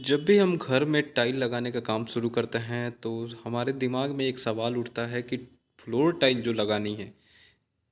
जब भी हम घर में टाइल लगाने का काम शुरू करते हैं तो हमारे दिमाग में एक सवाल उठता है कि फ्लोर टाइल जो लगानी है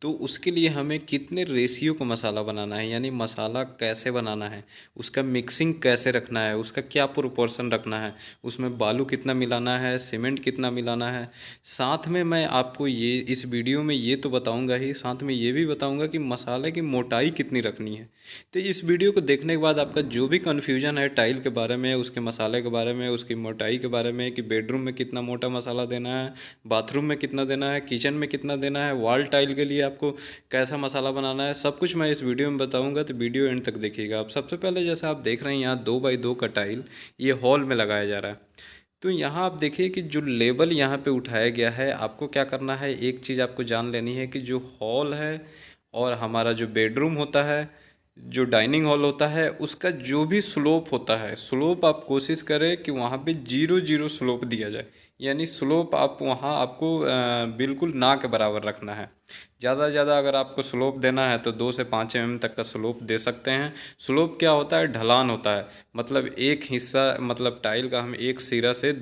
तो उसके लिए हमें कितने रेशियो का मसाला बनाना है, यानी मसाला कैसे बनाना है, उसका मिक्सिंग कैसे रखना है, उसका क्या प्रोपोर्शन रखना है, उसमें बालू कितना मिलाना है, सीमेंट कितना मिलाना है। साथ में मैं आपको ये इस वीडियो में ये तो बताऊंगा ही, साथ में ये भी बताऊंगा कि मसाले की मोटाई कितनी रखनी है। तो इस वीडियो को देखने के बाद आपका जो भी कन्फ्यूजन है टाइल के बारे में, उसके मसाले के बारे में, उसकी मोटाई के बारे में कि बेडरूम में कितना मोटा मसाला देना है, बाथरूम में कितना देना है, किचन में कितना देना है, वॉल टाइल के लिए आपको कैसा मसाला बनाना है, सब कुछ मैं इस वीडियो में बताऊंगा। तो वीडियो एंड तक देखिएगा। आप सबसे पहले जैसे आप देख रहे हैं यहाँ 2x2 का टाइल ये हॉल में लगाया जा रहा है। तो यहाँ आप देखिए कि जो लेवल यहाँ पे उठाया गया है, आपको क्या करना है, एक चीज़ आपको जान लेनी है कि जो हॉल है और हमारा जो बेडरूम होता है, जो डाइनिंग हॉल होता है, उसका जो भी स्लोप होता है, स्लोप आप कोशिश करें कि वहाँ पे 0 0 स्लोप दिया जाए। यानी स्लोप आप वहाँ आपको बिल्कुल ना के बराबर रखना है। ज़्यादा से ज़्यादा अगर आपको स्लोप देना है तो 2 से 5 mm तक का स्लोप दे सकते हैं। स्लोप क्या होता है, ढलान होता है। मतलब एक हिस्सा, मतलब टाइल का हम एक सिरा से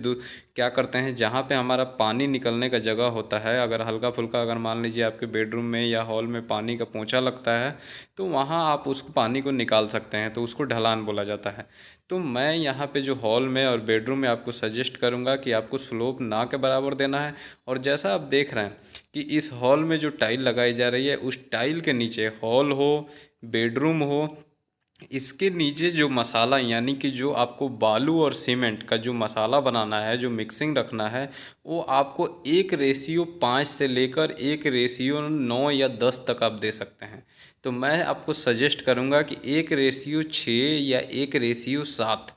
क्या करते हैं, जहाँ पे हमारा पानी निकलने का जगह होता है, अगर हल्का फुल्का अगर मान लीजिए आपके बेडरूम में या हॉल में पानी का पोंछा लगता है तो वहाँ आप उस पानी को निकाल सकते हैं, तो उसको ढलान बोला जाता है। तो मैं यहाँ पे जो हॉल में और बेडरूम में आपको सजेस्ट करूँगा कि आपको स्लोप ना के बराबर देना है। और जैसा आप देख रहे हैं कि इस हॉल में जो टाइल लगाई जा रही है, उस टाइल के नीचे हॉल हो, बेडरूम हो, इसके नीचे जो मसाला, यानी कि जो आपको बालू और सीमेंट का जो मसाला बनाना है, जो मिक्सिंग रखना है, वो आपको 1:5 से लेकर 1:9 या 10 तक आप दे सकते हैं। तो मैं आपको सजेस्ट करूँगा कि 1:6 या 1:7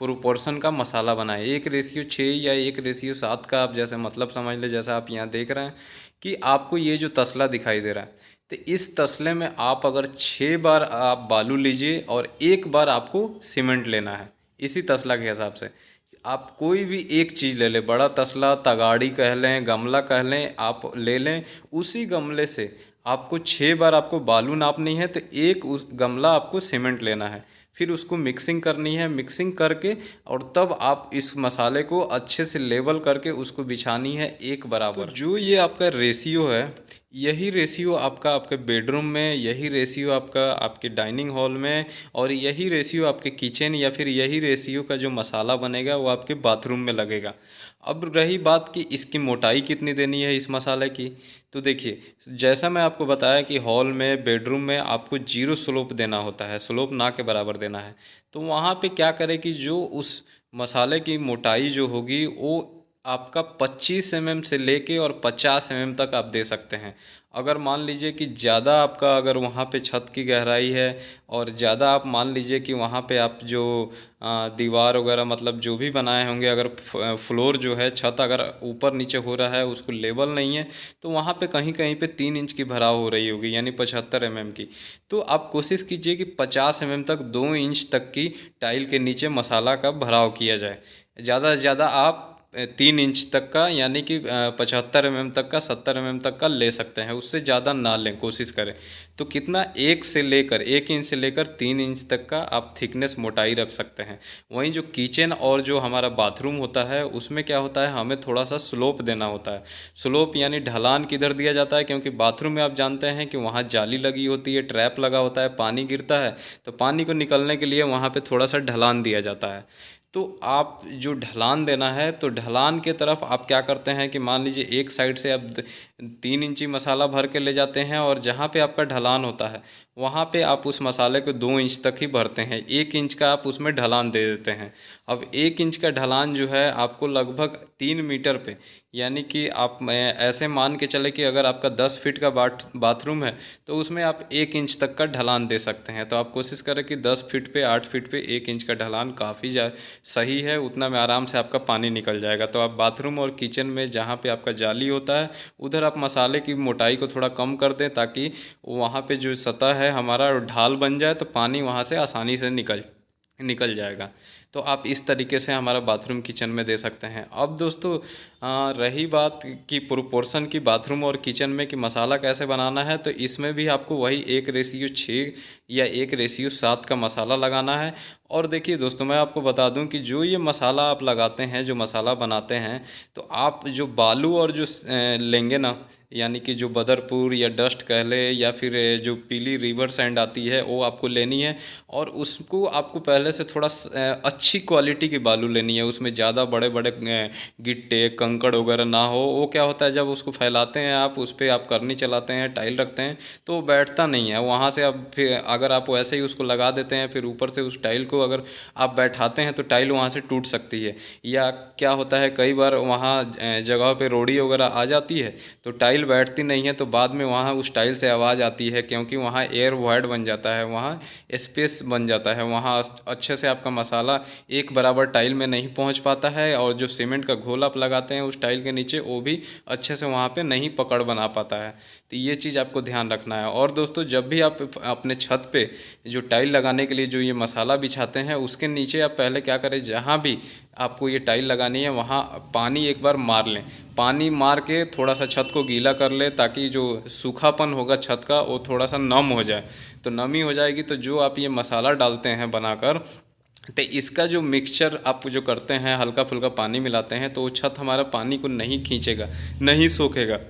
प्रोपोर्शन का मसाला बनाएं। 1:6 या 1:7 का आप जैसे मतलब समझ ले, जैसा आप यहाँ देख रहे हैं कि आपको ये जो तसला दिखाई दे रहा है, तो इस तसले में आप अगर 6 बार आप बालू लीजिए और 1 बार आपको सीमेंट लेना है। इसी तसला के हिसाब से आप कोई भी एक चीज़ ले लें, बड़ा तसला, तगाड़ी कह लें, गमला कह लें, आप ले लें। उसी गमले से आपको 6 बार आपको बालू नापनी है, तो एक उस गमला आपको सीमेंट लेना है। फिर उसको मिक्सिंग करनी है, मिक्सिंग करके और तब आप इस मसाले को अच्छे से लेवल करके उसको बिछानी है एक बराबर। तो जो ये आपका रेशियो है, यही रेशियो आपका आपके बेडरूम में, यही रेशियो आपका आपके डाइनिंग हॉल में, और यही रेशियो आपके किचन, या फिर यही रेशियो का जो मसाला बनेगा वो आपके बाथरूम में लगेगा। अब रही बात कि इसकी मोटाई कितनी देनी है इस मसाले की, तो देखिए जैसा मैं आपको बताया कि हॉल में, बेडरूम में आपको 0 स्लोप देना होता है, स्लोप ना के बराबर देना है। तो वहाँ पे क्या करें कि जो उस मसाले की मोटाई जो होगी वो आपका 25 mm से लेके और 50 mm तक आप दे सकते हैं। अगर मान लीजिए कि ज़्यादा आपका अगर वहाँ पे छत की गहराई है और ज़्यादा आप मान लीजिए कि वहाँ पे आप जो दीवार वगैरह मतलब जो भी बनाए होंगे, अगर फ्लोर जो है, छत अगर ऊपर नीचे हो रहा है, उसको लेवल नहीं है, तो वहाँ पे कहीं कहीं पे 3 इंच की भराव हो रही होगी, यानी 75 mm की। तो आप कोशिश कीजिए कि 50 mm तक, 2 इंच तक की टाइल के नीचे मसाला का भराव किया जाए। ज़्यादा से ज़्यादा आप 3 इंच तक का, यानी कि 75 mm तक का, 70 mm तक का ले सकते हैं, उससे ज़्यादा ना लें, कोशिश करें। तो कितना, 1 इंच से लेकर 3 इंच तक का आप थिकनेस मोटाई रख सकते हैं। वहीं जो किचन और जो हमारा बाथरूम होता है, उसमें क्या होता है, हमें थोड़ा सा स्लोप देना होता है। स्लोप यानी ढलान किधर दिया जाता है, क्योंकि बाथरूम में आप जानते हैं कि वहाँ जाली लगी होती है, ट्रैप लगा होता है, पानी गिरता है, तो पानी को निकलने के लिए वहाँ पे थोड़ा सा ढलान दिया जाता है। तो आप जो ढलान देना है, तो ढलान के तरफ आप क्या करते हैं कि मान लीजिए एक साइड से आप 3 इंची मसाला भर के ले जाते हैं, और जहाँ पे आपका ढलान होता है वहाँ पे आप उस मसाले को 2 इंच तक ही भरते हैं। 1 इंच का आप उसमें ढलान दे देते हैं। अब 1 इंच का ढलान जो है आपको लगभग 3 मीटर पे, यानी कि आप ऐसे मान के चले कि अगर आपका 10 फीट का बाथरूम है तो उसमें आप 1 इंच तक का ढलान दे सकते हैं। तो आप कोशिश करें कि 10 फीट पे, 8 फीट पे 1 इंच का ढलान काफ़ी सही है, उतना में आराम से आपका पानी निकल जाएगा। तो आप बाथरूम और किचन में जहाँ पे आपका जाली होता है, उधर आप मसाले की मोटाई को थोड़ा कम कर दें, ताकि वहाँ पे जो सतह है हमारा ढाल बन जाए, तो पानी वहाँ से आसानी से निकल निकल जाएगा। तो आप इस तरीके से हमारा बाथरूम किचन में दे सकते हैं। अब दोस्तों रही बात की प्रोपोर्शन की बाथरूम और किचन में कि मसाला कैसे बनाना है, तो इसमें भी आपको वही 1:6 या 1:7 का मसाला लगाना है। और देखिए दोस्तों, मैं आपको बता दूं कि जो ये मसाला आप लगाते हैं, जो मसाला बनाते हैं, तो आप जो बालू और जो लेंगे ना, यानी कि जो बदरपुर या डस्ट कह ले या फिर जो पीली रिवर सैंड आती है वो आपको लेनी है। और उसको आपको पहले से थोड़ा अच्छी क्वालिटी की बालू लेनी है, उसमें ज़्यादा बड़े बड़े गिट्टे कंकड़ वगैरह ना हो। वो क्या होता है, जब उसको फैलाते हैं आप, उस पर आप करनी चलाते हैं, टाइल रखते हैं, तो वो बैठता नहीं है वहाँ से। अब फिर अगर आप वैसे ही उसको लगा देते हैं, फिर ऊपर से उस टाइल को अगर आप बैठाते हैं तो टाइल वहाँ से टूट सकती है। या क्या होता है, कई बार वहाँ जगह पे रोड़ी वगैरह आ जाती है तो टाइल बैठती नहीं है, तो बाद में वहाँ उस टाइल से आवाज़ आती है, क्योंकि वहाँ एयर वॉइड बन जाता है, वहाँ स्पेस बन जाता है, वहाँ अच्छे से आपका मसाला एक बराबर टाइल में नहीं पहुँच पाता है। और जो सीमेंट का घोल आप लगाते हैं उस टाइल के नीचे, वो भी अच्छे से वहाँ पे नहीं पकड़ बना पाता है। तो ये चीज़ आपको ध्यान रखना है। और दोस्तों, जब भी आप अपने छत पे जो टाइल लगाने के लिए जो ये मसाला बिछाते हैं, उसके नीचे आप पहले क्या करें, जहाँ भी आपको ये टाइल लगानी है वहाँ पानी एक बार मार लें। पानी मार के थोड़ा सा छत को गीला कर ले, ताकि जो सूखापन होगा छत का वो थोड़ा सा नम हो जाए। तो नमी हो जाएगी तो जो आप ये मसाला डालते हैं बनाकर, तो इसका जो मिक्सचर आप जो करते हैं, हल्का फुल्का पानी मिलाते हैं, तो वो छत हमारा पानी को नहीं खींचेगा, नहीं सोखेगा।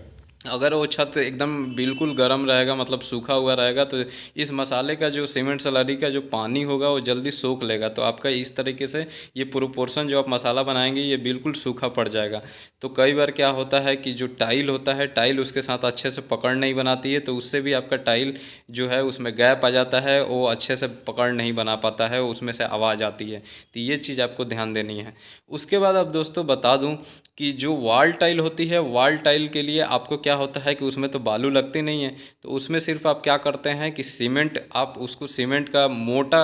अगर वो छत एकदम बिल्कुल गर्म रहेगा, मतलब सूखा हुआ रहेगा, तो इस मसाले का जो सीमेंट स्लरी का जो पानी होगा वो जल्दी सोख लेगा। तो आपका इस तरीके से ये प्रोपोर्शन जो आप मसाला बनाएंगे ये बिल्कुल सूखा पड़ जाएगा। तो कई बार क्या होता है कि जो टाइल होता है, टाइल उसके साथ अच्छे से पकड़ नहीं बनाती है, तो उससे भी आपका टाइल जो है उसमें गैप आ जाता है, वो अच्छे से पकड़ नहीं बना पाता है, उसमें से आवाज़ आती है। तो ये चीज़ आपको ध्यान देनी है। उसके बाद अब दोस्तों बता दूं कि जो वॉल टाइल होती है, वॉल टाइल के लिए आपको क्या होता है कि उसमें तो बालू लगती नहीं है, तो उसमें सिर्फ आप क्या करते हैं कि सीमेंट, आप उसको सीमेंट का मोटा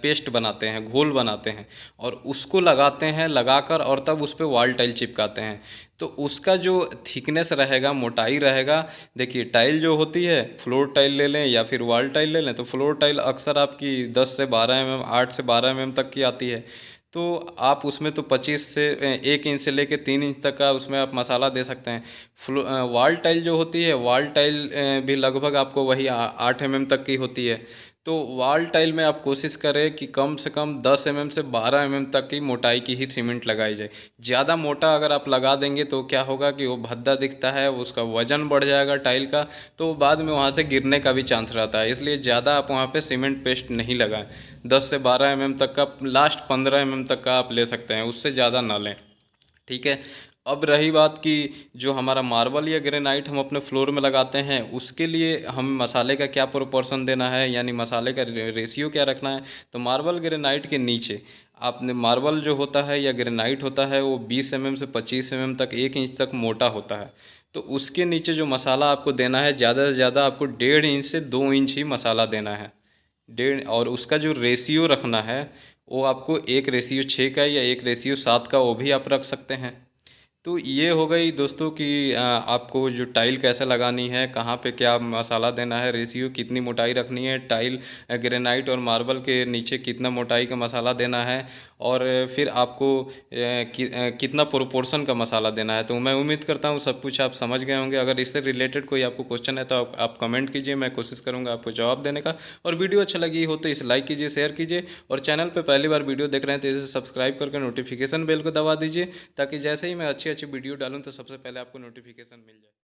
पेस्ट बनाते हैं, घोल बनाते हैं, और उसको लगाते हैं, लगाकर और तब उस पर वॉल टाइल चिपकाते हैं। तो उसका जो थिकनेस रहेगा, मोटाई रहेगा, देखिए टाइल जो होती है, फ्लोर टाइल ले लें या फिर वॉल टाइल ले लें, तो फ्लोर टाइल अक्सर आपकी 10 से 12 mm, 8 से 12 mm तक की आती है। तो आप उसमें तो 25 से 1 इंच से लेके 3 इंच तक का उसमें आप मसाला दे सकते हैं। वॉल टाइल जो होती है, वॉल टाइल भी लगभग आपको वही 8 mm तक की होती है। तो वॉल टाइल में आप कोशिश करें कि कम से कम 10 mm से 12 mm तक की मोटाई की ही सीमेंट लगाई जाए। ज़्यादा मोटा अगर आप लगा देंगे तो क्या होगा कि वो भद्दा दिखता है, उसका वजन बढ़ जाएगा टाइल का, तो बाद में वहाँ से गिरने का भी चांस रहता है। इसलिए ज़्यादा आप वहाँ पे सीमेंट पेस्ट नहीं लगाएं। 10 से 12 mm तक का, लास्ट 15 mm तक का आप ले सकते हैं, उससे ज़्यादा ना लें। ठीक है। अब रही बात कि जो हमारा मार्बल या ग्रेनाइट हम अपने फ्लोर में लगाते हैं, उसके लिए हम मसाले का क्या प्रोपोर्शन देना है, यानी मसाले का रेशियो क्या रखना है। तो मार्बल ग्रेनाइट के नीचे आपने, मार्बल जो होता है या ग्रेनाइट होता है वो 20 mm से 25 mm तक, 1 इंच तक मोटा होता है। तो उसके नीचे जो मसाला आपको देना है, ज़्यादा से ज़्यादा आपको 1.5 इंच से 2 इंच ही मसाला देना है। डेढ़, और उसका जो रेशियो रखना है वो आपको 1:6 का या 1:7 का वो भी आप रख सकते हैं। तो ये हो गई दोस्तों कि आपको जो टाइल कैसे लगानी है, कहाँ पे क्या मसाला देना है, रेशियो कितनी मोटाई रखनी है, टाइल ग्रेनाइट और मार्बल के नीचे कितना मोटाई का मसाला देना है, और फिर आपको कितना प्रोपोर्शन का मसाला देना है। तो मैं उम्मीद करता हूँ सब कुछ आप समझ गए होंगे। अगर इससे रिलेटेड कोई आपको क्वेश्चन है तो आप कमेंट कीजिए, मैं कोशिश करूँगा आपको जवाब देने का। और वीडियो अच्छा लगी हो तो इसे लाइक कीजिए, शेयर कीजिए, और चैनल पर पहली बार वीडियो देख रहे हैं तो इसे सब्सक्राइब करके नोटिफिकेशन बेल को दबा दीजिए, ताकि जैसे ही मैं अच्छी अच्छी वीडियो डालूं तो सबसे पहले आपको नोटिफिकेशन मिल जाए।